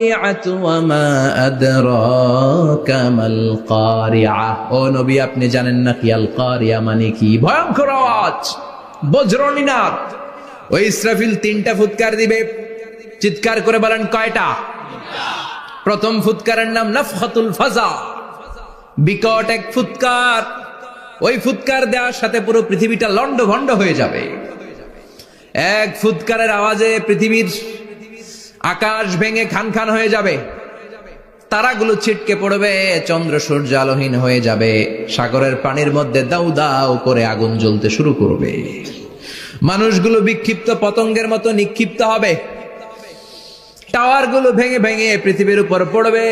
ওয়ামা আদরাকা মাল কারিআ। ও নবী, আপনি জানেন না কি আল কারিআ মানে কি? ভয়ঙ্কর আওয়াজ, বজ্রনিনাদ। ওই ইসরাফিল 3টা ফুৎকার দিবে। চিৎকার করে বলেন কয়টা? প্রথম ফুৎকারের নাম নাফখাতুল ফাজা, বিকট এক ফুৎকার। ওই ফুৎকার দেওয়ার সাথে পুরো পৃথিবীটা লন্ডভন্ড হয়ে যাবে। এক ফুৎকারের আওয়াজে পৃথিবীর আকাশ ভেঙে খান খান হয়ে যাবে, তারাগুলো ছিটকে পড়বে, চন্দ্র সূর্য আলোহীন হয়ে যাবে, সাগরের পানির মধ্যে দাউ দাউ করে আগুন জ্বলতে শুরু করবে, মানুষগুলো বিক্ষিপ্ত পতঙ্গের মতো নিক্ষিপ্ত হবে, টাওয়ারগুলো ভেঙে ভেঙে পৃথিবীর উপর পড়বে,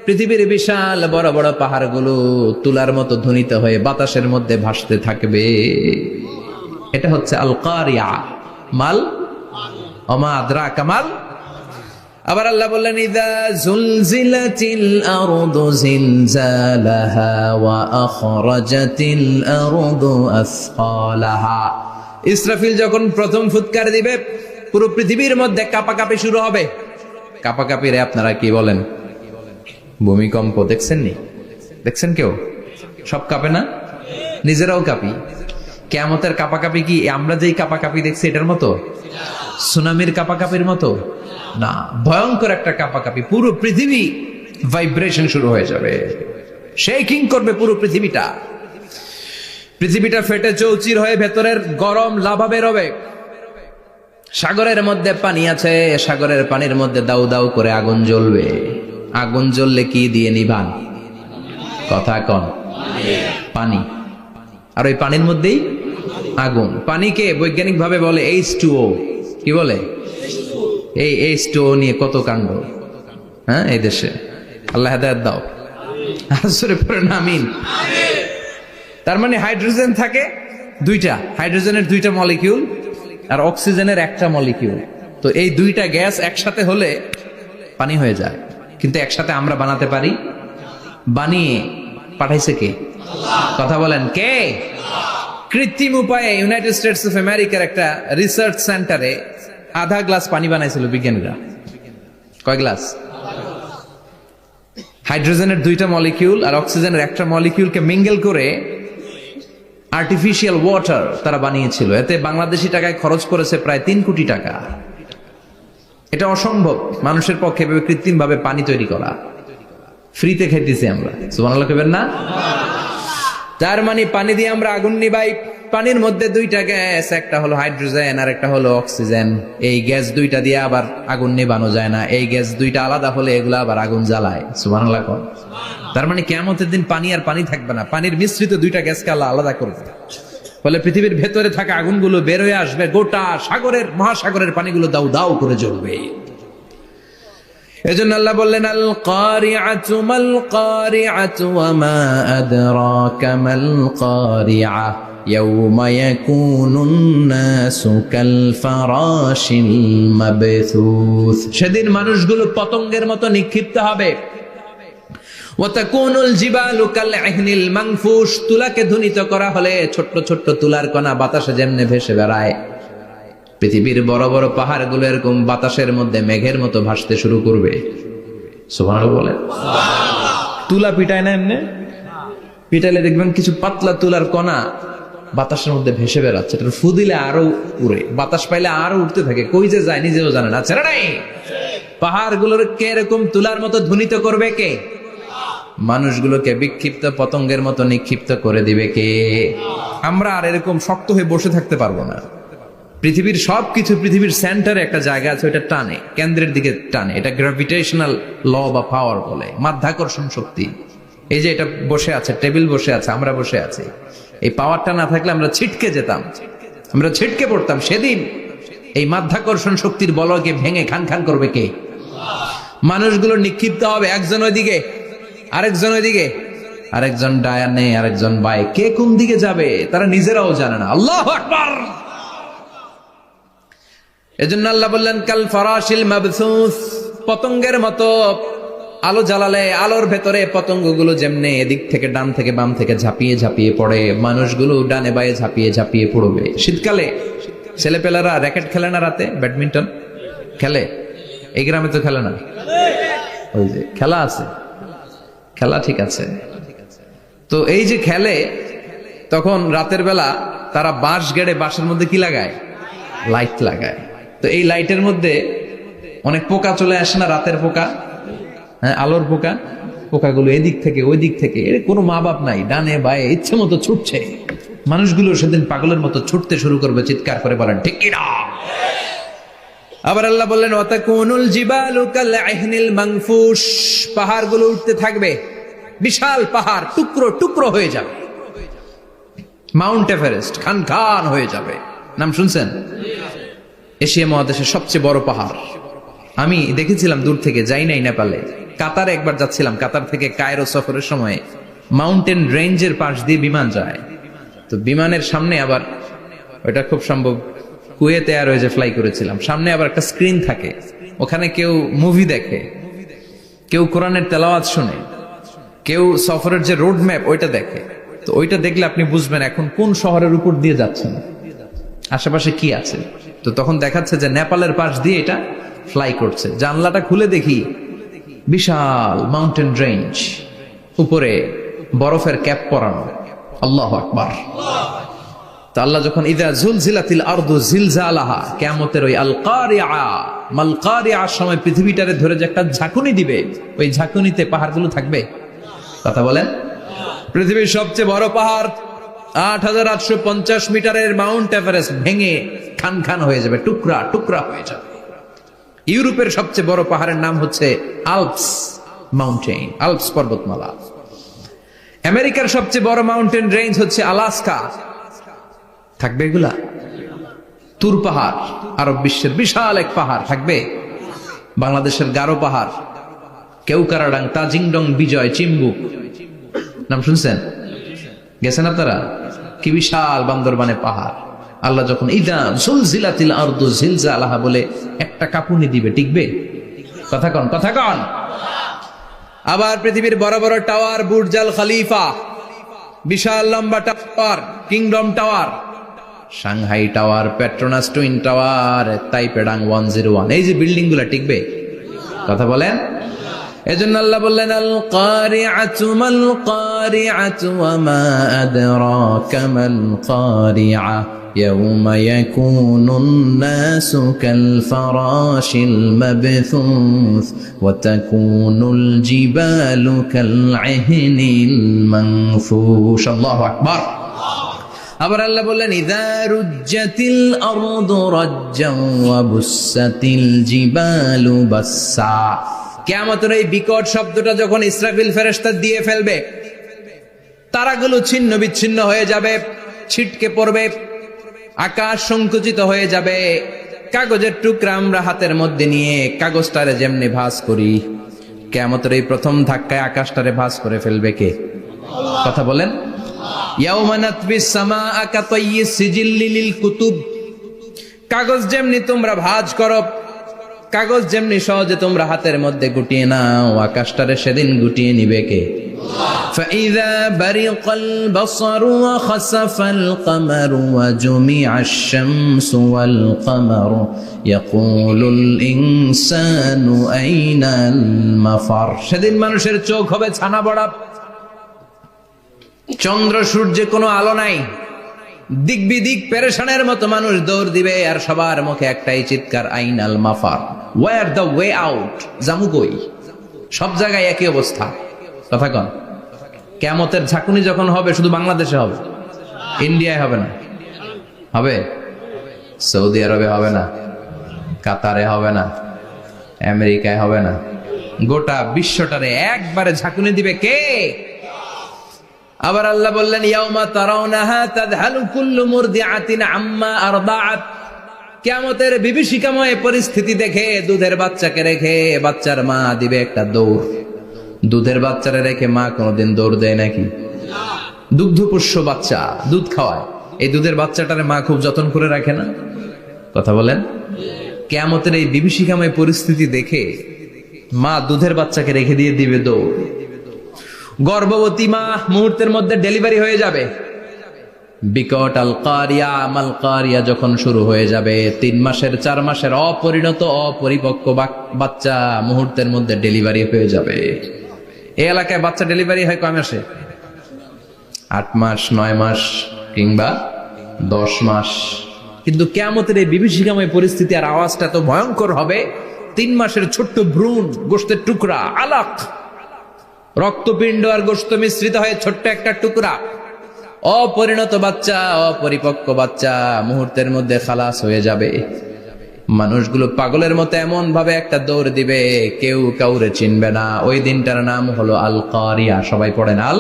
পৃথিবীর বিশাল বড় বড় পাহাড়গুলো তুলার মতো ধ্বনিত হয়ে বাতাসের মধ্যে ভাসতে থাকবে। এটা হচ্ছে আল কারিআ। মাল ওমা আদরাকা মাল। আবার আল্লাহ বললেন ইযা যুলজিলাতিল আরদু জিলজালাহা ওয়া আখরাজাতিল আরদু আসফালাহা। ইসরাফিল যখন প্রথম ফুৎকার দিবে, পুরো পৃথিবীর মধ্যে কাঁপাকাঁপি শুরু হবে। কাঁপাকাঁপি রে আপনারা কি বলেন? ভূমিকম্প দেখছেন নি? দেখছেন কেউ? সব কাঁপে না? নিজেরাও কাঁপি। কিয়ামতের কাঁপাকাঁপি কি আমরা যেই কাঁপাকাঁপি দেখছি এটার মতো? সুনামির কাঁপাকাঁপির মতো না, ভয়ঙ্কর একটা কাঁপাকাঁপি। পুরো পৃথিবী ভাইব্রেশন শুরু হয়ে যাবে, শেকিং করবে পুরো পৃথিবীটা। পৃথিবীটা ফেটে চৌচির হয়ে ভেতরের গরম লাভা বের হবে। সাগরের মধ্যে পানি আছে, সাগরের পানির মধ্যে দাউ দাউ করে আগুন জ্বলবে। আগুন জ্বললে কি দিয়ে নিভান? কথা কন। পানি। আর ওই পানির মধ্যেই আগুন। পানিকে বৈজ্ঞানিক ভাবে বলে H2O। কি বলে? এই H2O নিয়ে কত কাণ্ড, হ্যাঁ, এই দেশে। আল্লাহ হেদায়েত দাও। আসরে পড়েন আমিন। তার মানে হাইড্রোজেন থাকে 2টা, হাইড্রোজেনের 2টা মলিকিউল আর অক্সিজেনের 1টা মলিকিউল। তো এই 2টা গ্যাস একসাথে হলে পানি হয়ে যায়। কিন্তু একসাথে আমরা বানাতে পারি? বানিয়ে পাঠাইছে কে? কথা বলেন কে? কৃত্রিম উপায়ে ইউনাইটেড স্টেটস অফ আমেরিকার একটা রিসার্চ সেন্টারে আধা গ্লাস পানি বানাইছিল বিজ্ঞানীরা। কয় গ্লাস? হাইড্রোজেনের 2টা মলিকিউল আর অক্সিজেনের 1টা মলিকিউলকে মিঙ্গেল করে আর্টিফিশিয়াল ওয়াটার তারা বানিয়েছিল। এতে বাংলাদেশি টাকায় খরচ করেছে প্রায় 3 কোটি টাকা। এটা অসম্ভব মানুষের পক্ষে কৃত্রিম ভাবে পানি তৈরি করা। ফ্রিতে খেতেছি আমরা, সুবহানাল্লাহ কইবেন না? তার মানে পানি দিয়ে আমরা আগুন নিভাই। পানির মধ্যে 2টা গ্যাস, একটা হলো হাইড্রোজেন আর একটা হলো অক্সিজেন। এই গ্যাস 2টা দিয়ে আবার আগুন নেভানো যায় না। এই গ্যাস 2টা আলাদা হলে এগুলো আবার আগুন জ্বালায়। সুবহানাল্লাহ কর। তার মানে কিয়ামতের দিন পানি আর পানি থাকবে না, পানির মিশ্রিত 2টা গ্যাসকে আল্লাহ আলাদা করবে। ফলে পৃথিবীর ভেতরে থাকা আগুনগুলো বের হয়ে আসবে, গোটা সাগরের মহাসাগরের পানিগুলো দাউ দাউ করে জ্বলবে। এজন্য আল্লাহ বললেন আল কারিআতু মাল কারিআতু ওয়া মা আদরাকা মাল কারিআ ইয়াউমা ইয়াকুনুন নাসু কাল ফারাশিল মাবথুস। সেদিন মানুষগুলো পতঙ্গের মতো নিক্ষিপ্ত হবে। ওয়া তাকুনুল জিবালু কাল ইহনিল মানফুশ। তুলাকে ধ্বনিত করা হলে ছোট্ট ছোট্ট তুলার কণা বাতাসে যেমনে ভেসে বেড়ায়, পৃথিবীর বড় বড় পাহাড়গুলো এরকম বাতাসের মধ্যে মেঘের মতো ভাসতে শুরু করবে। সুবহানাল্লাহ বলেন। তুলা পিটায় না এমনি? পিটাইলে দেখবেন কিছু পাতলা তুলার কণা বাতাসের মধ্যে ভেসে বেড়াচ্ছে। এটা ফু দিলে আরো উড়ে, বাতাস পাইলে আরো উঠতে থাকে, কই যে যায় নিজেও জানে না। ছেড়ে নাই। পাহাড়গুলোর কে এরকম তুলার মতো ধ্বনিত করবে কে? মানুষগুলোকে বিক্ষিপ্ত পতঙ্গের মতো নিক্ষিপ্ত করে দিবে কে? আমরা আর এরকম শক্ত হয়ে বসে থাকতে পারবো না। পৃথিবীর সবকিছু, পৃথিবীর সেন্টারে একটা জায়গা আছে, ওটা টানে, কেন্দ্রের দিকে টানে। এটা গ্র্যাভিটেশনাল ল বা পাওয়ার বলে, মাধ্যাকর্ষণ শক্তি। এই যে এটা বসে আছে, টেবিল বসে আছে, আমরা বসে আছি, এই পাওয়ারটা না থাকলে আমরা ছিটকে যেতাম, আমরা ছিটকে পড়তাম। সেদিন এই মাধ্যাকর্ষণ শক্তির বলকে ভেঙে খান খান করবে কে? মানুষগুলো নিক্ষিপ্ত হবে, একজন ওইদিকে, আরেকজন ওইদিকে, আরেকজন ডায়ানে, আরেকজন বায়ে। কে কোন দিকে যাবে তারা নিজেরাও জানে না। আল্লাহু আকবার। এজন্য আল্লাহ বললেন কাল ফারাশিল মাবথুস। পতঙ্গের মতো আলো জ্বালালে আলোর ভেতরে পতঙ্গগুলো যেমনে এদিক থেকে ডান থেকে বাম থেকে ঝাঁপিয়ে ঝাঁপিয়ে পড়ে, মানুষগুলো ডানে বায়ে ঝাঁপিয়ে ঝাঁপিয়ে পড়বে। শীতকালে ছেলেপেলারা র্যাকেট খেলে না, রাতে ব্যাডমিন্টন খেলে, এই গ্রামে তো খেলে না। ওই যে খেলা আছে, খেলা ঠিক আছে। তো এই যে খেলে, তখন রাতের বেলা তারা বাঁশ গেড়ে, বাঁশের মধ্যে কি লাগায়? লাইট লাগায়। তো এই লাইটের মধ্যে অনেক পোকা চলে আসে না, রাতের পোকা, হ্যাঁ, আলোর পোকা। পোকাগুলো এদিক থেকে ওই দিক থেকে, এর কোনো মা বাপ নাই, ডানে বায়ে ইচ্ছে মতো ছুটছে। মানুষগুলো সেদিন পাগলের মতো ছুটতে শুরু করবে, চিৎকার করে বলেন ঠিক কিনা? আবার আল্লাহ বললেন ওয়াতাকুনুল জিবালু কালআহনিল মানফুশ, পাহাড়গুলো উঠতে থাকবে, বিশাল পাহাড় টুকরো টুকরো হয়ে যাবে। মাউন্ট এভারেস্ট খান খান হয়ে যাবে, নাম শুনছেন? এশিয়া মহাদেশের সবচেয়ে বড় পাহাড়। আমি দেখেছিলাম দূর থেকে, যাই নাই নেপালে। কাতারে একবার যাচ্ছিলাম, কাতার থেকে কায়রো সফরের সময় মাউন্টেন রেঞ্জের পাশ দিয়ে বিমান যায়। তো বিমানের সামনে আবার, ওটা খুব সম্ভব কুয়েতে এয়ারওয়েজে ফ্লাই করেছিলাম, সামনে আবার একটা স্ক্রিন থাকে, ওখানে কেউ মুভি দেখে, কেউ কোরআনের তেলাওয়াত শুনে, কেউ সফরের যে রোড ম্যাপ ওইটা দেখে। তো ওইটা দেখলে আপনি বুঝবেন এখন কোন শহরের উপর দিয়ে যাচ্ছেন, আশেপাশে কি আছে। তো তখন দেখাচ্ছে যে নেপালের পাশ দিয়ে এটা ফ্লাই করছে। জানলাটা খুলে দেখি বিশাল মাউন্টেন রেঞ্জ, উপরে বরফের ক্যাপ পরানো। আল্লাহু আকবার। তো আল্লাহ যখন ইযা যুলজিলাতিল আরদু জিলজালাহা, কিয়ামতের ওই আল কারিআ মাল কারিআর সময় পৃথিবীটারে ধরে যে একটা ঝাঁকুনি দিবে, ওই ঝাঁকুনিতে পাহাড়গুলো থাকবে। কথা বলেন। পৃথিবীর সবচেয়ে বড় পাহাড় ৮৮৫০ মিটারের মাউন্ট এভারেস্ট ভেঙে খান খান হয়ে যাবে, টুকরা টুকরা হয়ে যাবে। ইউরোপের সবচেয়ে বড় পাহাড়ের নাম হচ্ছে আল্পস মাউন্টেন, আল্পস পর্বতমালা। আমেরিকার সবচেয়ে বড় মাউন্টেন রেঞ্জ হচ্ছে আলাস্কা, থাকবে এগুলা। তুর পাহাড় আরব বিশ্বের বিশাল এক পাহাড় থাকবে। বাংলাদেশের গারো পাহাড়, কেউকারাডাং, তাজিংডং, বিজয়, চিম্বুক, নাম শুনছেন? গেছেন আপনারা? কি বিশাল বান্দরবানে পাহাড়। আল্লাহ যখন ইদা জুলজিলাতিল আরদু জিলজালাহা বলে একটা কাঁপুনি দিবে, টিকবে? কথা কন, কথা কন। আবার পৃথিবীর বড় বড় টাওয়ার, বুর্জ আল খলিফা, বিশাল লম্বা tower, kingdom tower, Shanghai tower, Petronas twin tower, তাইপেডাং 101, এই যে বিল্ডিং গুলা টিকবে? কথা বলেন। এজন্য আল্লাহ বললেন আল কারিআতু মাল কারিআতু ওয়া মা আদরাকা মাল কারিআ ইয়াউমা ইয়াকুনুন নাসু কাল ফারাশিল মাবথুস ওয়া তাকুনুল জিবালু কাল আহনিল মানফুশ। আল্লাহু আকবার। আবার আল্লাহ বললেন ইযা রুজ্জাতিল আরদু রাজ্জান ওয়া বুসাতিল জিবালু বাসসা। কিয়ামতের এই বিকট শব্দটা যখন ইসরাফিল ফেরেশতা দিয়ে ফেলবে, তারাগুলো ছিন্ন বিচ্ছিন্ন হয়ে যাবে, ছিটকে পড়বে, আকাশ সংকুচিত হয়ে যাবে। কাগজের টুকরা আমরা হাতের মধ্যে নিয়ে কাগজটারে যেমনি ভাঁজ করি, কিয়ামতের এই প্রথম ধাক্কায় আকাশটারে ভাঁজ করে ফেলবে কে? কথা বলেন। ইয়াউমা নাতবিস সামাআ কাতাইয়িস সিজিল্লি লিল কুতুব। কাগজ যেমনি তোমরা ভাঁজ করো, কাগজ যেমনি সহজে তোমরা হাতের মধ্যে গুটিয়ে নাও, আকাশটারে সেদিন গুটিয়ে নিবে কে? ফাইযা বারিকাল বাসারু ওয়া খাসাফাল কামারু ওয়া জুমিআশ শামসু ওয়াল কামারু ইয়াকুলুল ইনসানু আইনাল মাফার। সেদিন মানুষের চোখ হবে ছানা বড়া, চন্দ্র সূর্যে কোনো আলো নাই, দিক বিদিক পেরেশানের মতো মানুষ দৌড় দিবে, আর সবার মুখে একটাই চিৎকার, আইনাল মাফার, ওয়ার দ্য ওয়ে আউট, জামু কই? সব জায়গায় একই অবস্থা। কথা কন। কিয়ামতের ঝাঁকুনি যখন হবে শুধু বাংলাদেশে হবে, ইন্ডিয়ায় হবে না, হবে সৌদি আরবে হবে না, কাতারে হবে না, আমেরিকায় হবে না, গোটা বিশ্বটারে একবারে ঝাঁকুনি দিবে কে? আবার আল্লাহ বললেন ইয়াউমা তারাউনাহা তাযহালু কুল্লু মুরদিআতিন আম্মা আরদাআত। কিয়ামতের বিভীষিকাময় পরিস্থিতি দেখে দুধের বাচ্চাকে রেখে বাচ্চার মা দিবে একটা দৌড়। দুধের বাচ্চারে রেখে মা কোনোদিন দৌড় দেয় নাকি? দুগ্ধপোষ্য বাচ্চা, দুধ খাওয়ায়, এই দুধের বাচ্চাটারে মা খুব যত্ন করে রাখে না? কথা বলেন। কিয়ামতের এই বিভীষিকাময় পরিস্থিতি দেখে মা দুধের বাচ্চাকে রেখে দিয়ে দিবে দৌড়। গর্ভবতী মা মুহূর্তের মধ্যে ডেলিভারি হয়ে যাবে, বিকট আল কারিয়া মাল কারিয়া যখন শুরু হয়ে যাবে, 3 মাসের 4 মাসের অপরিণত অপরিপক্ক বাচ্চা মুহূর্তের মধ্যে ডেলিভারি হয়ে যাবে। এই এলাকায় বাচ্চা ডেলিভারি হয় কয় মাসে? 8 মাস, 9 মাস কিংবা 10 মাস। কিন্তু কিয়ামতের এই বিভীষিকাময় পরিস্থিতি আর আওয়াজটা তো ভয়ঙ্কর হবে। 3 মাসের ছোট্ট ভ্রূণ, গোশতের টুকরা, আলাক, রক্তপিণ্ড আর গোশত মিশ্রিত হয়ে ছোট্ট একটা টুকরা, অপরিণত বাচ্চা, অপরিপক্ক বাচ্চা মুহূর্তের মধ্যে খালাস হয়ে যাবে। মানুষগুলো পাগলের মতো এমন ভাবে একটা দৌড় দিবে, কেউ কাউরে চিনবে না। ওই দিনটার নাম হলো আল কারিয়া। সবাই পড়েন আল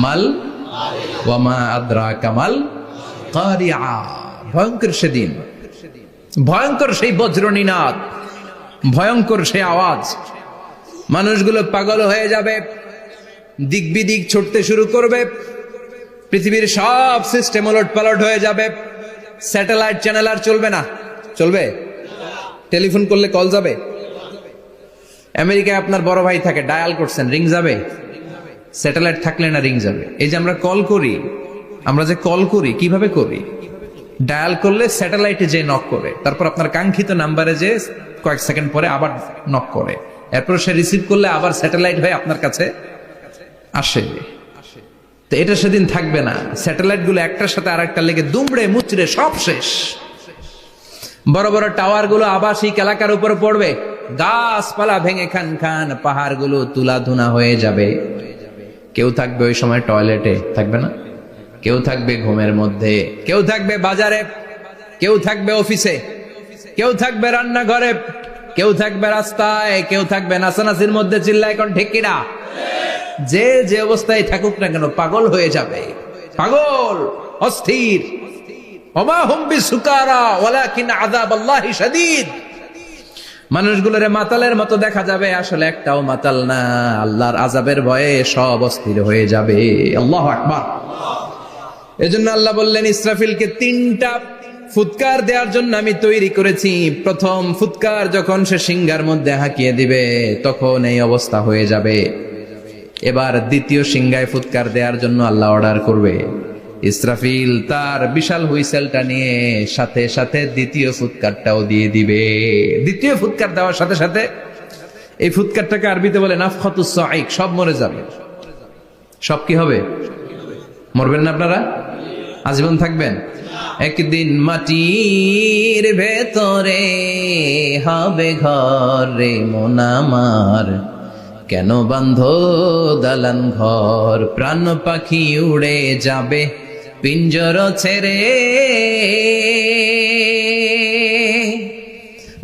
মাল ওয়ামা আদরাকা মাল কারিয়া। ভয়ঙ্কর সেদিন, ভয়ঙ্কর সেই বজ্রনীনাদ, ভয়ঙ্কর সেই আওয়াজ। মানুষগুলো পাগল হয়ে যাবে, দিক বিদিক ছুটতে শুরু করবে, পৃথিবীর সব সিস্টেম ওলট পালট হয়ে যাবে। স্যাটেলাইট চ্যানেল আর চলবে না। চলবে? টেলিফোন করলে কল যাবে? আমেরিকায় আপনার বড় ভাই থাকে, ডায়াল করছেন, রিং যাবে? স্যাটেলাইট থাকলে না রিং যাবে? এই যে আমরা কল করি, আমরা যে কল করি কিভাবে করি? ডায়াল করলে স্যাটেলাইটে যে নক করে, তারপর আপনার কাঙ্ক্ষিত নাম্বারে যে কয়েক সেকেন্ড পরে আবার নক করে, এরপর সে রিসিভ করলে আবার স্যাটেলাইট হয়ে আপনার কাছে আসে। তো এটা সেদিন থাকবে না। স্যাটেলাইট গুলো একটার সাথে আরেকটা লেগে দুমড়ে মুচড়ে সব শেষ। বড় বড় টাওয়ার গুলো আবাসিক এলাকার উপর পড়বে, গাছপালা ভেঙে খান খান, পাহাড় গুলো তুলা ধুনা হয়ে যাবে। কেউ থাকবে ওই সময় টয়লেটে, থাকবে না? কেউ থাকবে ঘুমের মধ্যে, কেউ থাকবে বাজারে, কেউ থাকবে অফিসে, কেউ থাকবে রান্নাঘরে, কেউ থাকবে রাস্তায়, কেউ থাকবে নাচানাচির মধ্যে। চিল্লা এখন ঠিক কিনা? যে যে অবস্থায় থাকুক না কেন পাগল হয়ে যাবে, পাগল, অস্থির। ওমা হুম বিসুকারা ওয়ালাকিন আযাবাল্লাহি শাদীদ। মানুষগুলোরে মাতালের মতো দেখা যাবে, আসলে একটাও মাতাল না। আল্লাহর আযাবের ভয়ে সব অস্থির হয়ে যাবে। আল্লাহু আকবার। এজন্য আল্লাহ বললেন, ইসরাফিলকে 3টা ফুৎকার দেওয়ার জন্য আমি তৈরি করেছি। প্রথম ফুৎকার যখন সে সিংহার মধ্যে হাঁকিয়ে দিবে, তখন এই অবস্থা হয়ে যাবে। এবার দ্বিতীয় সিংহায় ফুৎকার দেওয়ার জন্য আল্লাহ অর্ডার করবে। ইসরাফিল তার বিশাল হুইসেলটা নিয়ে সাথে সাথে দ্বিতীয় ফুৎকারটাও দিয়ে দিবে। দ্বিতীয় ফুৎকার দেওয়ার সাথে সাথে, এই ফুৎকারটাকে আরবিতে বলে নাফখাতুস সাঈক, সব মরে যাবে। সব কি হবে? মরবেন না আপনারা? আজীবন থাকবেন? একদিন মাটির ভেতরে হবে ঘর রে মন আমার, কেন বাঁধো দালান ঘর, প্রাণ পাখি উড়ে যাবে পিঞ্জর ছেড়ে,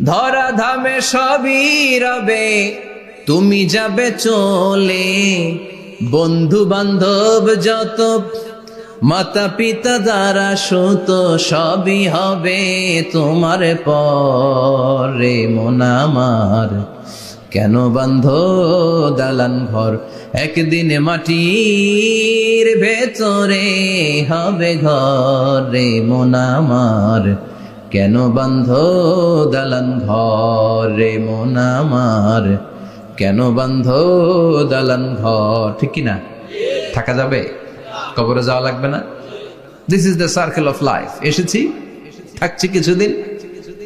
ধরা ধামে সবই রবে তুমি যাবে চলে, বন্ধু বান্ধব যত মাতা পিতা দ্বারা সুত সবই হবে তোমার পরে মন আমার, কেন বাঁধো দালান ঘর, একদিন মাটির ভেতরে হবে ঘর রে মন আমার, কেন বাঁধো দালান ঘর রে মন আমার, কেন বাঁধো দালান ঘর। ঠিক কিনা? থাকা যাবে? কবরে যাওয়া লাগবে না? This is the circle of life. এসেছি, থাকছি কিছুদিন,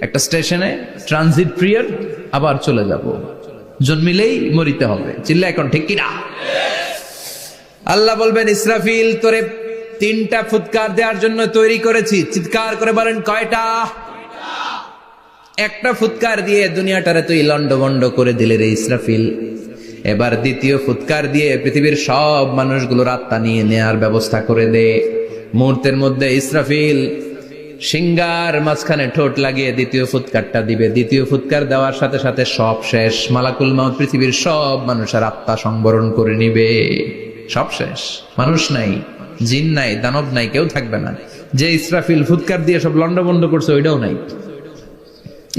একটা স্টেশনে ট্রানজিট পিরিয়ড, আবার চলে যাব। জন্মিলেই মরিতে হবে। চিল্লা এখন ঠিক কিনা? আল্লাহ বলবেন, ইসরাফিল তোরে 3টা ফুৎকার দেওয়ার জন্য তৈরি করেছি। চিৎকার করে বলেন, কয়টা? একটা ফুৎকার দিয়ে দুনিয়াটারে তুই লন্ডভন্ড করে দিলে রে ইসরাফিল। এবার দ্বিতীয় ফুৎকার দিয়ে পৃথিবীর সব মানুষগুলোর আত্মা নিয়ে নেয়ার ব্যবস্থা করে দে। মুহূর্তের মধ্যে ইসরাফিল সিংহার মাঝখানে ঠোঁট লাগিয়ে দ্বিতীয় ফুৎকারটা দিবে। দ্বিতীয় ফুৎকার দেওয়ার সাথে সাথে সব শেষ। মালাকুল মাউত পৃথিবীর সব মানুষের আত্মা সংবরণ করে নিবে। সব শেষ, মানুষ নাই, জিন নাই, দানব নাই, কেউ থাকবে না। যে ইসরাফিল ফুৎকার দিয়ে সব লন্ডভন্ড করছে ওইটাও নাই।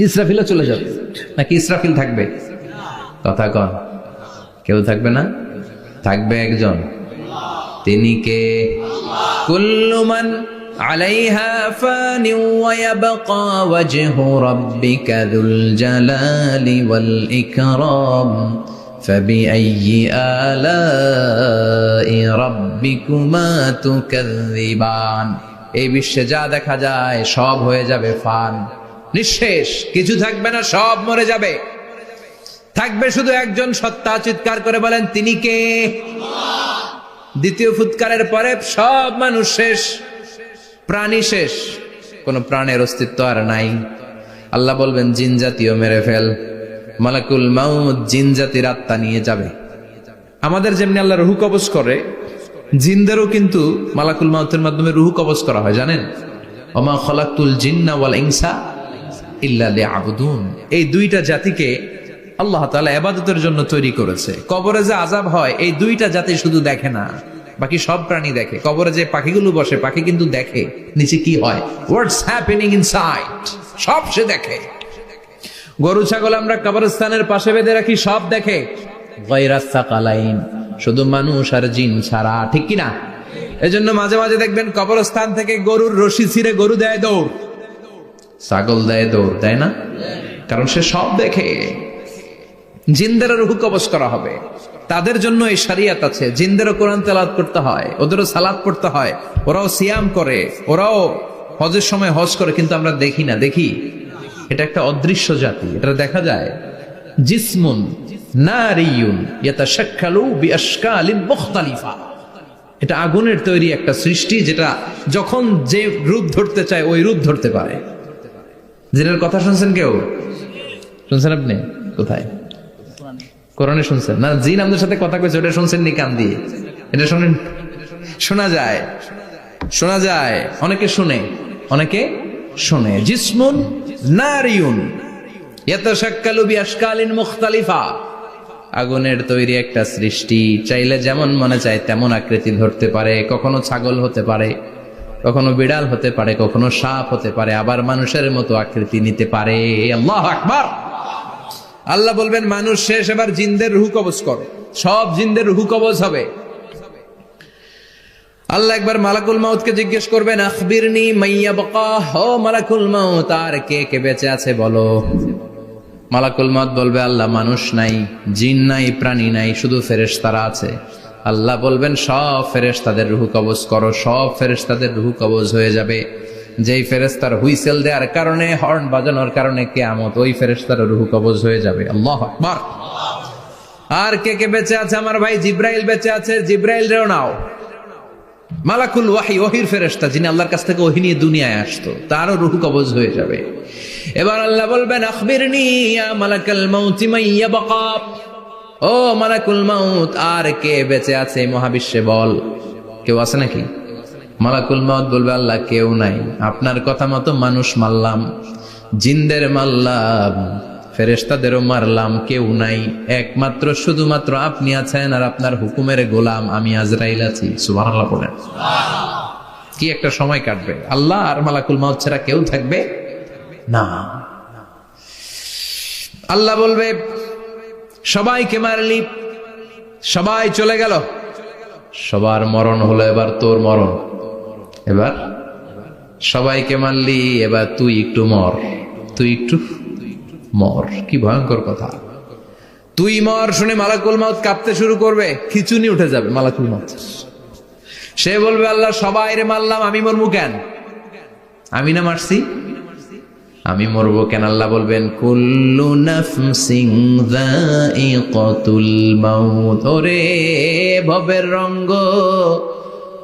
ইসরাফিলও চলে যাবে, নাকি ইসরাফিল থাকবে? কথা কন, কেউ থাকবে না? থাকবে একজন, তিনি কে? কুল্লু মান আলাইহা ফানি ওয়া ইয়াবকা ওয়াজহু রাব্বিকা যুল জালালি ওয়াল ইকরাম فبأي آلاء ربكما تكذبان। এই বিশ্বে যা দেখা যায় সব হয়ে যাবে ফান, নিঃশেষ, কিছু থাকবে না, সব মরে যাবে। থাকবে শুধু একজন সত্তা। চিৎকার করে বলেন, তিনি কে? দ্বিতীয় ফুৎকারের পরে সব মানুষ শেষ, প্রাণী শেষ, কোন প্রাণের অস্তিত্ব আর নাই। আল্লাহ বলবেন, জিন জাতীয় মেরে ফেল। মালাকুল মাউত জিন জাতির আত্মা নিয়ে যাবে। আমাদের যেমনি আল্লাহ রুহু কবজ করে, জিনদেরও কিন্তু মালাকুল মাউতের মাধ্যমে রুহু কবজ করা হয়, জানেন? ওমা খলাকতুল জিন্না ওয়াল ইনসা ইল্লা লিয়াবুদুন। এই দুইটা জাতিকে আল্লাহ তাআলা ইবাদতের জন্য তৈরি করেছে। কবরে যে আযাব হয়, এই দুইটা জাতি শুধু দেখে না, বাকি সব প্রাণী দেখে। কবরে যে পাখিগুলো বসে, পাখি কিন্তু দেখে নিচে কি হয়, হোয়াটস হ্যাপেনিং ইনসাইড, সব সে দেখে। গরু ছাগল আমরা কবরস্থানের পাশে বেঁধে রাখি, সব দেখে। গায়রাস সাকালাইন, শুধু মানুষ আর জিন ছাড়া, ঠিক কি না? এজন্য মাঝে মাঝে দেখবেন কবরস্থান থেকে গরুর রশি ছিঁড়ে গরু দেয় দৌড়, ছাগল দেয় দৌড়, দেয় না? কারণ সে সব দেখে। জিনদের রূহ কবজ করা হবে, তাদের জন্য এই শরিয়ত আছে। জিনদেরও কোরআন তেলাওয়াত করতে হয়, ওদেরও সালাত পড়তে হয়, ওরাও সিয়াম করে, ওরাও হজের সময় হজ করে, কিন্তু আমরা দেখি না। দেখি, এটা একটা অদৃশ্য জাতি, এটা দেখা যায়। জিসমুন নারিয়ুন ইয়াতাশাক্কালু বিআশকালিন মুখতালিফা, এটা আগুনের তৈরি একটা সৃষ্টি, যেটা যখন যে রূপ ধরতে চায় ওই রূপ ধরতে পারে। জিনের কথা শুনছেন কেউ? শুনছেন আপনি? কোথায়? কোরআনে শুনছেন না? জিন আমাদের সাথে কথা কইছে, ওটা শুনছেন নি কান দিয়ে? এটা শুনেন, শোনা যায়, শোনা যায়। অনেকে শুনে, অনেকে শুনে। জিসমুন নারিয়ুন ইয়াতাশাক্কালু বিআশকালিন মুখতালিফা, আগুনের তৈরি একটা সৃষ্টি, চাইলে যেমন মনে চায় তেমন আকৃতি ধরতে পারে। কখনো ছাগল হতে পারে, কখনো বিড়াল হতে পারে, কখনো সাপ হতে পারে, আবার মানুষের মতো আকৃতি নিতে পারে। আল্লাহু আকবার। আল্লাহ বলবেন, মানুষ শেষ, এবার জিনদের রূহ কবজ করো। সব জিনদের রূহ কবজ হবে। আল্লাহ একবার মালাকুল মাউতকে জিজ্ঞেস করবেন, আখবিরনি মাইয়া বাকা, ও মালাকুল মাউত, আর কে কে বেঁচে আছে বলো। মালাকুল মাউত বলবে, আল্লাহ মানুষ নাই, জিন নাই, প্রাণী নাই, শুধু ফেরেশতারা আছে। আল্লাহ বলবেন, সব ফেরেশতাদের রূহ কবজ করো। সব ফেরেশতাদের রূহ কবজ হয়ে যাবে। যেই ফেরেশতার হুইসেল দেওয়ার কারণে, হর্ন বাজানোর কারণে কিয়ামত, ওই ফেরেশতার রূহ কবজ হয়ে যাবে। আল্লাহু আকবার। আর কে কে বেঁচে আছে? আমার ভাই জিব্রাইল বেঁচে আছে, জিব্রাইল রেও নাও। মালাকুল ওয়াহি, ওহির ফেরেশতা, যিনি আল্লাহর কাছ থেকে ওহী নিয়ে দুনিয়ায় আসতো, তারও রূহ কবজ হয়ে যাবে। এবার আল্লাহ বলবেন, আখবিরনি ইয়া মালাকাল মাউত মাইয়া বাকা, ও মালাকুল মাউত, আর কে বেঁচে আছে মহাবিশ্বে বল। কেউ আছে নাকি? মালাকুল মাউত বলবে, আল্লাহ কেউ নাই। আপনার কথা মতো মানুষ মারলাম, জিনদের মারলাম, ফেরেশতাদেরও মারলাম, কেউ নাই। একমাত্র শুধুমাত্র আপনি আছেন, আর আপনার হুকুমের গোলাম আমি আজরাইল আছি। সুবহানাল্লাহ বলেন। কি একটা সময় কাটবে! আল্লাহ আর মালাকুল মাউত ছাড়া কেউ থাকবে না। আল্লাহ বলবে, সবাইকে মারলি, সবাই চলে গেল, সবার মরণ হলো, এবার তোর মরণ। এবার সবাইকে মারলি, এবার তুই একটু মর, তুই একটু মর। কি ভয়ঙ্কর কথা! তুই মর শুনে মালাকুল মাউত কাঁপতে শুরু করবে, খিচুনি উঠে যাবে মালাকুল মাউত। সে বলবে, আল্লাহ সবাই রে মারলাম, আমি মরবো কেন? আমি না মারছি, আমি মরবো কেন? আল্লাহ বলবেন, কুল্লু নাফসিন যায়িকাতুল মাউত, ওরে ভবের রঙ্গ,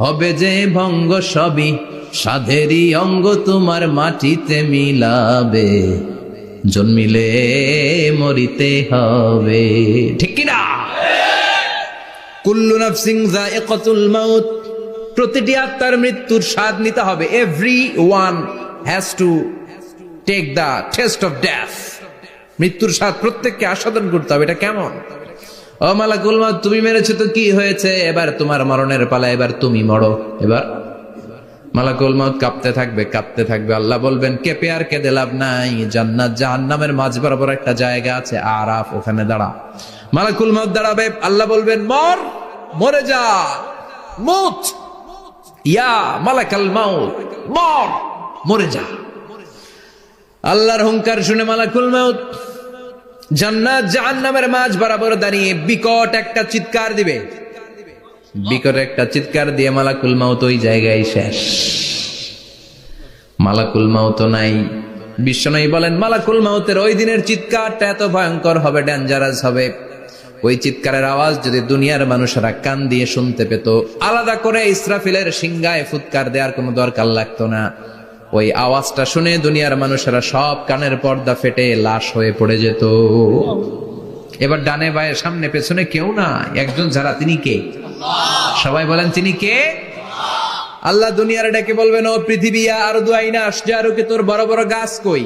হবে যে ভঙ্গ, সবই সাধেরই অঙ্গ, তোমার মাটিতে মিলাবে, জন্মিলে মরিতে হবে। ঠিক কিনা? কুল্লু নাফসিন যায়িকাতুল মাউত, প্রতিটি আত্মার মৃত্যুর স্বাদ নিতে হবে। Everyone has to take the test of death. মৃত্যুর স্বাদ প্রত্যেককে আস্বাদন করতে হবে। এটা কেমন? ও মালাকুল মাউত, তুমি মেরেছো তো কি হয়েছে, এবার তোমার মরণের পালা, এবার তুমি মরো। এবার মালাকুল মাউত কাঁপতে থাকবে, কাঁপতে থাকবে। আল্লাহ বলবেন, কেঁপে আর কেঁদে লাভ নাই, জান্নাত জাহান্নামের মাঝ বরাবর একটা জায়গা আছে, আরাফ, ওখানে দাঁড়া। মালাকুল মাউত দাঁড়াবে, আল্লাহ বলবেন, মর, মরে যা, মুত, ইয়া মালাকাল মাউত, মর, মরে যা। আল্লাহর হুঙ্কার শুনে মালাকুল মাউত জান্নাত জাহান্নামের মাঝ বরাবর দাঁড়িয়ে বিকট একটা চিৎকার দিবে। বিকট একটা চিৎকার দিয়ে মালাকুল মাউত ওই জায়গায় শেষ। মালাকুল মাউত নাই। বিশ্বনবী বলেন মালাকুল মাউতের ওই দিনের চিৎকারটা এত ভয়ঙ্কর হবে, ডেঞ্জারাস হবে। ওই চিৎকারের আওয়াজ যদি দুনিয়ার মানুষেরা কান দিয়ে শুনতে পেত, আলাদা করে ইসরাফিলের সিংহায় ফুৎকার দেওয়ার কোনো দরকার লাগতো না। ওই আওয়াজটা শুনে দুনিয়ার মানুষেরা সব কানের পর্দা ফেটে লাশ হয়ে পড়ে যেত। এবার ডানে বায়ে সামনে পেছনে কেউ না, একজন যারা, তিনি কে? সবাই বলেন তিনি কে? আল্লাহ দুনিয়ার ডেকে বলবেন, ও পৃথিবী, ইয়া আরদু আইনা আশজারুকে, তোর বড় বড় গাছ কই?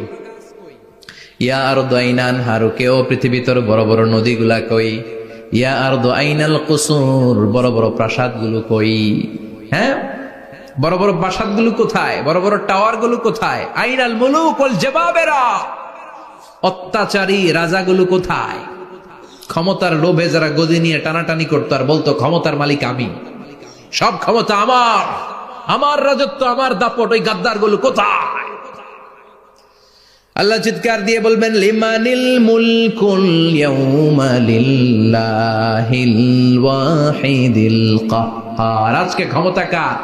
ইয়া আরদু আইনা আনহারুকে, ও পৃথিবী তোর বড় বড় নদীগুলা কই? ইয়া আরদু আইনাল কুসুর, বড় বড় প্রাসাদগুলো কই? হ্যাঁ, বড় বড় প্রাসাদগুলো কোথায়? বড় বড় টাওয়ারগুলো কোথায়? আইনাল মুলুক ওয়াল জাবাবেরা, অত্যাচারী রাজাগুলো কোথায়? ক্ষমতার লোভে যারা গদি নিয়ে টানাটানি করতো আর বলতো ক্ষমতার মালিক আমি, সব ক্ষমতা আমার, আমার রাজত্ব, আমার দাপট, ওই গাদ্দারগুলো কোথায়? আল্লাহ চিৎকার দিয়ে বলবেন, লিমানিল মুলকুল ইয়াউমা লিল্লাহিল ওয়াহিদিল কাহ্হার, আজকে ক্ষমতা কার?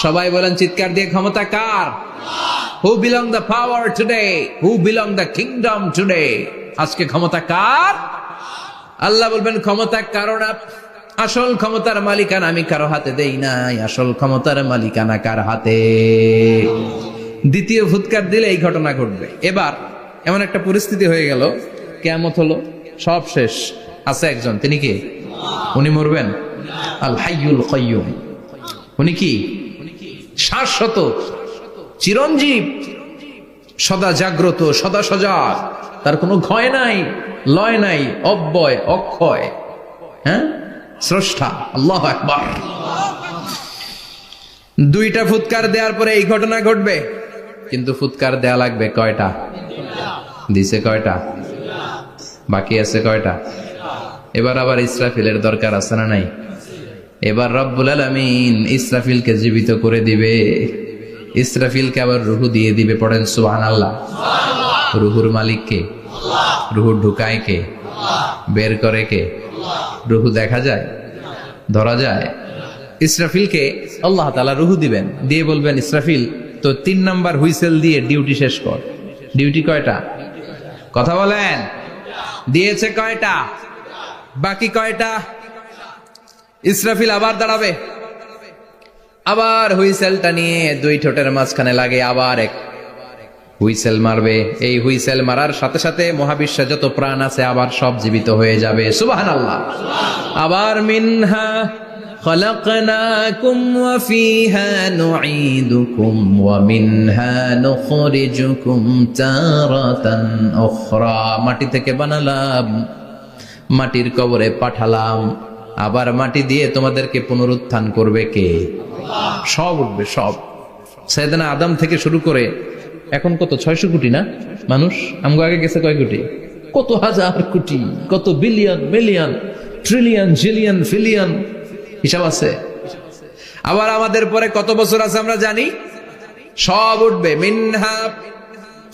সবাই বলেন চিৎকার দিয়ে, ক্ষমতা কার? Who belong the power today, who belong the kingdom today, আজকে ক্ষমতা কার? আল্লাহ বলবেন ক্ষমতা কারো না, আসল ক্ষমতার মালিকানা আমি কারো হাতে দেই নাই, আসল ক্ষমতার মালিকানা কার হাতে? দ্বিতীয় ফুৎকার দিলে এই ঘটনা ঘটবে। এবার এমন একটা পরিস্থিতি হয়ে গেল, কিয়ামত হলো, সব শেষ, আছে একজন, তিনি কি? উনি মরবেন, আল হাইয়ুল কাইয়ুম। উনি কি? শাশ্বত, চিরঞ্জীব, সদা জাগ্রত, সদা সজাগ, তার কোনো ক্ষয় নাই, লয় নাই, অব্যয়, অক্ষয়, হ্যাঁ, স্রষ্টা, আল্লাহু আকবার। দুইটা ফুৎকার দেওয়ার পরে এই ঘটনা ঘটবে, কিন্তু ফুৎকার দেয়া লাগবে কয়টা? দিছে কয়টা? বাকি আছে কয়টা? এবার আবার ইসরাফিলের দরকার আছে না নাই? এবার রব্বুল আলামিন ইসরাফিলকে জীবিত করে দিবে, ইসরাফিলকে আবার রুহু দিয়ে দিবে। পড়েন সুবহানাল্লাহ। রুহুর মালিক কে? রুহু ঢুকায় কে? বের করে কে? রুহু দেখা যায়, ধরা যায়? ইসরাফিলকে আল্লাহ তাআলা রুহু দিবেন, দিয়ে বলবেন, ইসরাফিল তো 3 নাম্বার হুইসেল দিয়ে ডিউটি শেষ কর। ডিউটি কয়টা? কথা বলেন, দিয়েছে কয়টা? বাকি কয়টা? ইসরাফিল আবার দাঁড়াবে, আবার হুইসেলটা নিয়ে দুই ঠোঁটের মাঝখানে লাগে, আবার এক হুইসেল মারবে। এই হুইসেল মারার সাথে সাথে মহাবিশ্বে যত প্রাণ আছে আবার সব জীবিত হয়ে যাবে। সুবহানাল্লাহ। আবার মিনহা খলাকনাকুম ওয়া ফিহা নুঈদুকুম ওয়া মিনহা নুখরিজুকুম তারাতান উখরা, মাটি থেকে বানালাম, মাটির কবরে পাঠালাম, আবার মাটি দিয়ে তোমাদেরকে পুনরুত্থান করবে কে? সব উঠবে, সব। সাইয়েদনা আদম থেকে শুরু করে এখন কত 600 কোটি না মানুষ? আমগো আগে গেছে কয় কোটি? কত হাজার কোটি, কত billion, million, trillion, zillion, pillion, হিসাব আছে। আবার আমাদের পরে কত বছর আছে আমরা জানি? সব উঠবে। মিনহা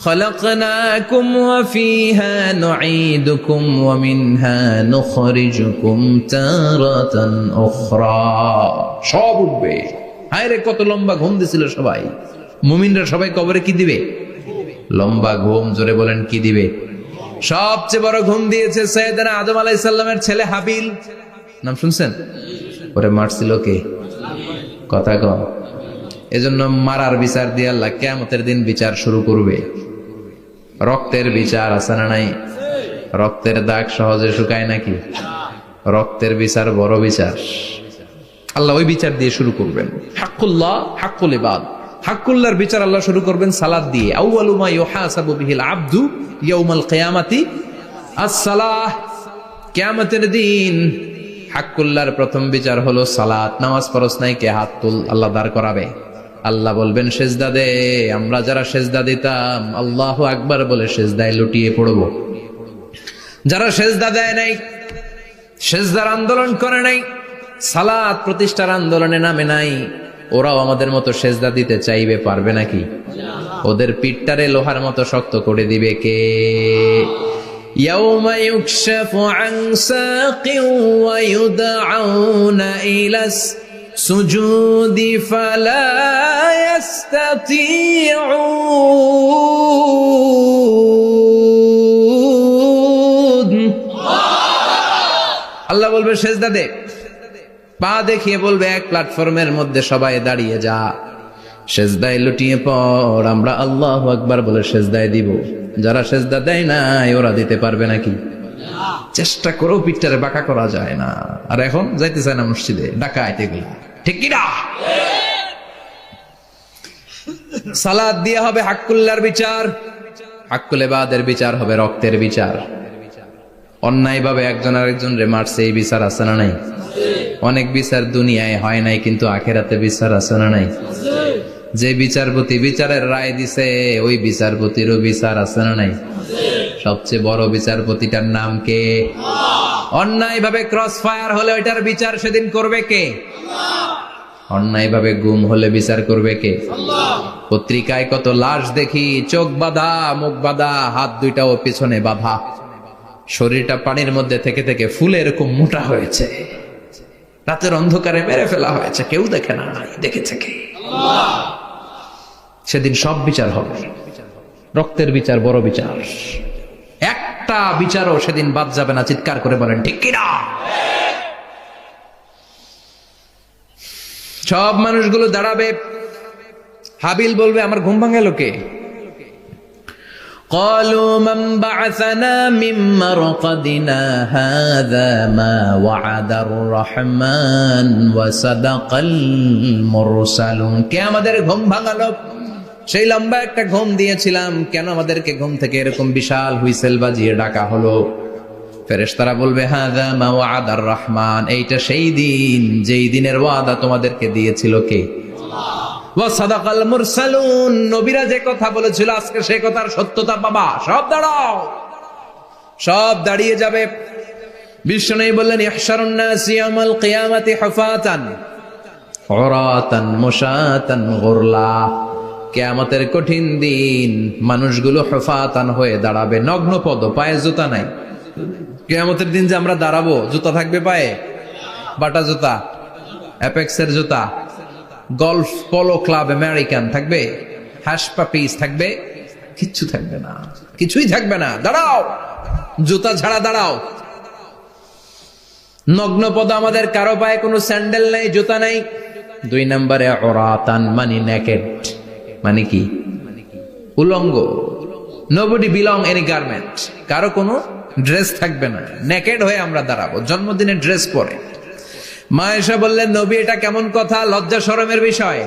খলাকনাকুম ওয়া ফিহা নুঈদুকুম ওয়া মিনহা নুখরিজুকুম তারাতান উখরা, সব উঠবে। হায়রে কত লম্বা ঘুম দিছিল সবাই। মুমিনরা সবাই কবরে কি দিবে? লম্বা ঘুম। জোরে বলেন কি দিবে? সবচেয়ে বড় ঘুম দিয়েছে সাইয়েদনা আদম আলাইহিস সালামের ছেলে হাবিল। নাম শুনছেন? ওরে মারছিল কে? কথা কম। এজন্য মারার বিচার দিয়ে আল্লাহ কিয়ামতের দিন বিচার শুরু করবে। রক্তের বিচার আছে না নাই? রক্তের দাগ সহজে শুকায় নাকি? রক্তের বিচার বড় বিচার। আল্লাহ ওই বিচার দিয়ে শুরু করবেন। হাক্কুল্লাহ, হাক্কুল ইবাদ, হাক্কুল্লাহর বিচার আল্লাহ শুরু করবেন সালাত দিয়ে। আউয়ালু মা ইউহাসাবু বিহিল আবদু ইয়াউমাল কিয়ামাতি আস-সালাহ। কিয়ামতের দিন হাক্কুল্লাহর প্রথম বিচার হলো সালাত। নামাজ পড়ছ নাই, কে? হাত তুল। আল্লাহ দাঁড় করাবে। আল্লাহ বলবেন সেজদা দে। আমরা যারা সেজদা দিতাম আল্লাহু আকবার বলে সেজদায় লুটিয়ে পড়ব। যারা সেজদা দেয় নাই, সেজদার আন্দোলন করে নাই, সালাত প্রতিষ্ঠার আন্দোলনে নামে নাই, ওরাও আমাদের মতো সেজদা দিতে চাইবে, পারবে নাকি? ওদের পিঠটারে লোহার মতো শক্ত করে দিবে কে? يوم يكشف عن ساق ويدعون إلى السجود فلا يستطيعون আল্লাহ বলবে সেজদা দে, পা দেখিয়ে বলবে এক প্ল্যাটফর্মের মধ্যে সবাই দাঁড়িয়ে যা, সেজদায় লুটিয়ে পড়। আমরা আল্লাহু আকবার বলে সেজদায় দিব। যারা সেজদা দেয় নাই ওরা দিতে পারবে নাকি? চেষ্টা করেও পিঠটারে বাঁকা করা যায় না। আর এখন যাইতে চায় না মসজিদে, ডাকাত এগুলো, ঠিক কি না? সালাত দিয়ে হবে হাক্কুল্লার বিচার, হাক্কুল ইবাদের বিচার হবে রক্তের বিচার। অন্যায় ভাবে একজন আরেকজন রে মারছে, এই বিচার আছে না নাই? অনেক বিচার দুনিয়ায় হয় নাই, কিন্তু আখেরাতে বিচার আছে না নাই? যে বিচারপতি বিচারের রায় দিছে ওই বিচারপতিরও বিচার আছে না নাই? সবচেয়ে বড় বিচারপতিটার নাম কে? অন্যায় ভাবে ক্রস ফায়ার হলে ওইটার বিচার সেদিন করবে কে? অন্যায় ভাবে গুম হলে বিচার করবে কে? পত্রিকায় কত লাশ দেখি, চোখ বাঁধা, মুখ বাঁধা, হাত দুইটাও পিছনে বাঁধা, শরীরটা পানির মধ্যে থেকে থেকে ফুলে এরকম মোটা হয়েছে, রাতের অন্ধকারে মেরে ফেলা হয়েছে, কেউ দেখে না, দেখেছে কে? সেদিন সব বিচার হবে, রক্তের বিচার, বড় বিচার। একটা বিচারও সেদিন বাদ যাবে না। চিৎকার করে বলেন ঠিক কিনা? সব মানুষগুলো দাঁড়াবে। হাবিল বলবে আমার ঘুম ভাঙালো কে? قالوا من بعثنا من مرقدنا هذا ما وعد الرحمن وصدق المرسلون। কে আমাদের ঘুম ভাঙালো? সেই লম্বা একটা ঘুম দিয়েছিলাম, কেন আমাদেরকে ঘুম থেকে এরকম বিশাল হুইসেল বাজিয়ে ডাকা হলো? ফেরেশতারা বলবে হাযা মা ওয়াদার রহমান, এইটা সেই দিন যেই দিনের ওয়াদা তোমাদেরকে দিয়েছিল কে? ওয়া সাদাকাল মুরসালুন, নবীরা যে কথা বলেছিল আজকে সেই কথার সত্যতা পাবা। সব দাঁড়াও, সব দাঁড়িয়ে যাবে। বিষ্ণু বললেন ইহশারুন নাস ইয়াউমাল কিয়ামাতি হুফাতান উরাতান মুশাতান গুরলা। কিয়ামতের কঠিন দিন মানুষগুলো হুফাতান হয়ে দাঁড়াবে, নগ্ন পদ, পায়ে জুতা নাই। কিয়ামতের দিন যে আমরা দাঁড়াবো, জুতা থাকবে পায়ে? বাটা জুতা, অ্যাপেক্সের জুতা, গলফ পোলো ক্লাব আমেরিকান থাকবে? হ্যাশ পাপিস থাকবে? কিচ্ছু থাকবে না, কিছুই থাকবে না। দাঁড়াও, জুতা ছাড়া দাঁড়াও। নগ্ন পদ, আমাদের কারো পায়ে কোনো স্যান্ডেল নাই, জুতা নাই। 2 নম্বরে উরাতান মানে নেকেড, মানে কি? উলঙ্গ। নোবডি বিলং এনি গার্মেন্ট, কারো কোনো ড্রেস থাকবে না, নেকেড হয়ে আমরা দাঁড়াবো, জন্মদিনে ড্রেস পরে। মা এসে বললেন নবী এটা কেমন কথা, লজ্জা শরমের বিষয়।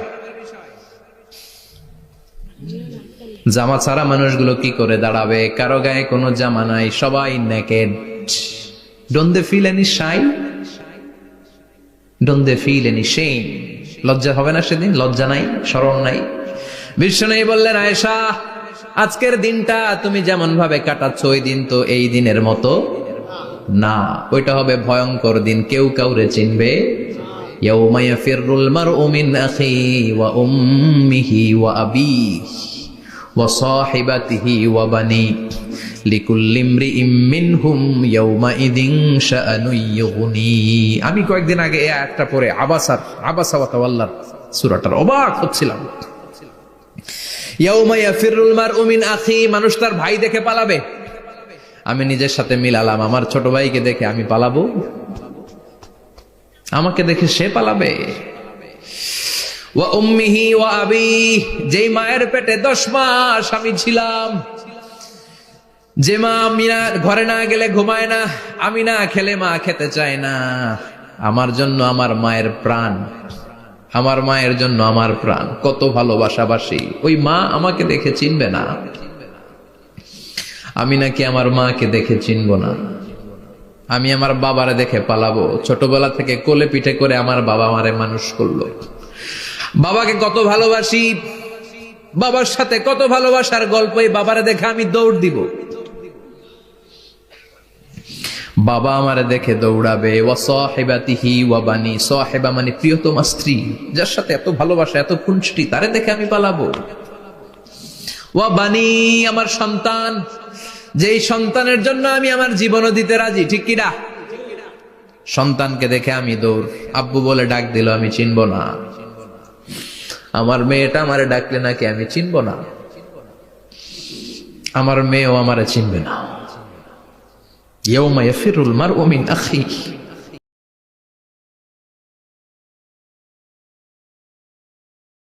জামা ছাড়া মানুষগুলো কি করে দাঁড়াবে? কারো গায়ে কোনো জামা নাই, সবাই naked. Don't they feel any shy? Don't they feel any shame? লজ্জা হবে না সেদিন? লজ্জা নাই, শরম নাই। বিষ্ণু বললেন আয়েশা, আজকের দিনটা তুমি যেমন ভাবে কাটাচ্ছ ওই দিন তো এই দিনের মতো না, ওইটা হবে ভয়ঙ্কর দিন, কেউ কাউরে চিনবে। ইয়াউমা ইয়াফিরুল মারউ মিন আখিহি ওয়া উম্মিহি ওয়া আবিহি ওয়া সাহিবাতিহি ওয়া বানি লিকুল্লি ইমরিইম মিনহুম ইয়াউমাইযিন শাআনুন ইউগনি। আমি কয়েকদিন আগে এই আয়াতটা পড়ে আবাসা ওয়া তাওয়াল্লা সূরাটার অবাক হচ্ছিলাম। ইয়াউমা ইয়াফিরুল মারউ মিন আখিহি, মানুষ তার ভাই দেখে পালাবে। আমি নিজের সাথে মিলালাম, আমার ছোট ভাইকে দেখে আমি পালাবো? আমাকে দেখে সে পালাবে? ওয়া উম্মিহি ওয়া আবিহি, যেই মায়ের পেটে 10 মাস আমি ছিলাম, যে মা আমি না ঘরে না গেলে ঘুমায় না, আমি না খেলে মা খেতে চায় না, আমার জন্য আমার মায়ের প্রাণ, আমার মায়ের জন্য আমার প্রাণ, কত ভালোবাসাবাসী। ওই মা আমাকে দেখে চিনবে না, আমি নাকি আমার মাকে দেখে চিনব না। আমি আমার বাবারে দেখে পালাবো। ছোটবেলা থেকে কোলে পিঠে করে আমার বাবা আমারে মানুষ করলো, বাবাকে কত ভালোবাসি, বাবার সাথে কত ভালোবাসার গল্প, এই বাবারে দেখে আমি দৌড় দিব, বাবা আমারে দেখে দৌড়াবে। ওয়া সাহিবাতিহি ওয়া বানি, সাহিবা মানে প্রিয়তমা স্ত্রী, যার সাথে এত ভালোবাসা, এত খুনসুটি, তারে দেখে আমি পালাবো। ওয়া বানি, আমার সন্তান, যেই সন্তানের জন্য আমি আমার জীবনও দিতে রাজি, ঠিক কিনা? সন্তানকে দেখে আমি দৌড়, আব্বু বলে ডাক দিল আমি চিনব না, আমার মেয়েটা আমারে ডাকলে নাকি আমি চিনব না, আমার মেয়েও আমারে চিনবে না। ইয়াউমা ইয়াফিরুল মারউ মিন আখিহি